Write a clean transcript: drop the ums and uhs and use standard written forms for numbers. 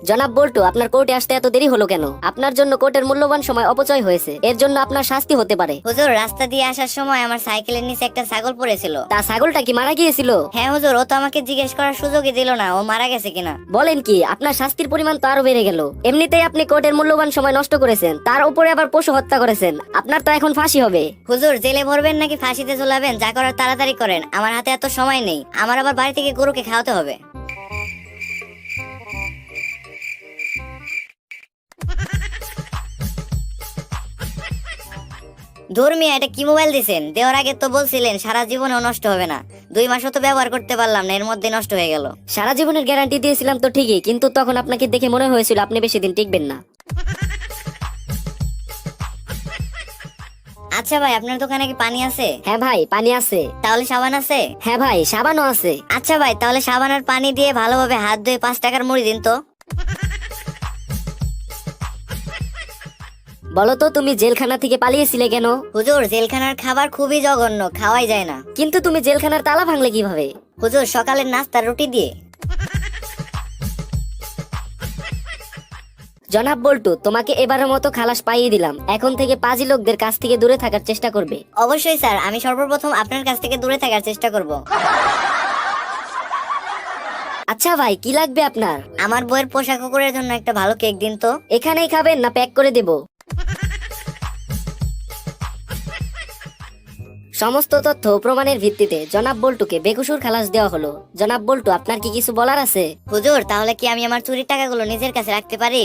জনাব বল্টু, আপনার কোর্টে আসতে এত দেরি হলো কেন? আপনার জন্য কোর্টের মূল্যবান সময় অপচয় হয়েছে, এর জন্য আপনার শাস্তি হতে পারে। হুজুর, রাস্তা দিয়ে আসার সময় আমার সাইকেলের নিচে একটা ছাগল পড়েছিল। তা ছাগলটা কি মারা গিয়েছিল? হ্যাঁ হুজুর, ও তো আমাকে জিজ্ঞেস করার সুযোগই দিল না ও মারা গেছে কিনা। বলেন কি? আপনার শাস্তির পরিমাণ তো আরো বেড়ে গেল। এমনিতেই আপনি কোর্টের মূল্যবান সময় নষ্ট করেছেন, তার উপরে আবার পশু হত্যা করেছেন। আপনার তো এখন ফাঁসি হবে। হুজুর, জেলে ভরবেন নাকি ফাঁসিতে ঝুলাবেন, যা করার তাড়াতাড়ি করেন, আমার হাতে এত সময় নেই। আমার আবার বাড়ি থেকে গরুকে খাওয়াতে হবে। ধর্মিয়া, এটা কি মোবাইল দিছেন? দেওয়ার আগে তো বলছিলেন সারা জীবনেও নষ্ট হবে না। 2 মাসও তো ব্যবহার করতে পারলাম না, এর মধ্যে নষ্ট হয়ে গেল। সারা জীবনের গ্যারান্টি দিয়েছিলাম তো ঠিকই, কিন্তু তখন আপনাকে দেখে মনে হয়েছিল আপনি বেশি দিন টিকবেন না। আচ্ছা ভাই, আপনার দোকানে কি পানি আছে? হ্যাঁ ভাই, পানি আছে। তাহলে সাবান আছে? হ্যাঁ ভাই, সাবানও আছে। আচ্ছা ভাই, তাহলে সাবান আর পানি দিয়ে ভালোভাবে হাত ধুয়ে 5 টাকার মুড়ি দিন তো। বলো তো, তুমি জেলখানা থেকে পালিয়েছিলে কেন? হুজুর, জেলখানার খাবার খুবই জঘন্য, খাওয়াই যায় না। কিন্তু তুমি জেলখানার তালা ভাঙলে কিভাবে? হুজুর, সকালের নাস্তার রুটি দিয়ে। জনাব বল্টু, তোমাকে এবারের মতো খালাস পাইয়ে দিলাম। এখন থেকে পাজি লোকদের কাছ থেকে দূরে থাকার চেষ্টা করবে। অবশ্যই স্যার, আমি সর্বপ্রথম আপনার কাছ থেকে দূরে থাকার চেষ্টা করব। আচ্ছা ভাই, কি লাগবে আপনার? আমার বইয়ের পোশাক কুকুরের জন্য একটা ভালো কেক দিন তো। এখানেই খাবেন না প্যাক করে দেব? সমস্ত তথ্য ও প্রমাণের ভিত্তিতে জনাব বল্টুকে বেকসুর খালাস দেওয়া হলো। জনাব বল্টু, আপনার কি কিছু বলার আছে? হুজুর, তাহলে কি আমি আমার চুরির টাকাগুলো নিজের কাছে রাখতে পারি?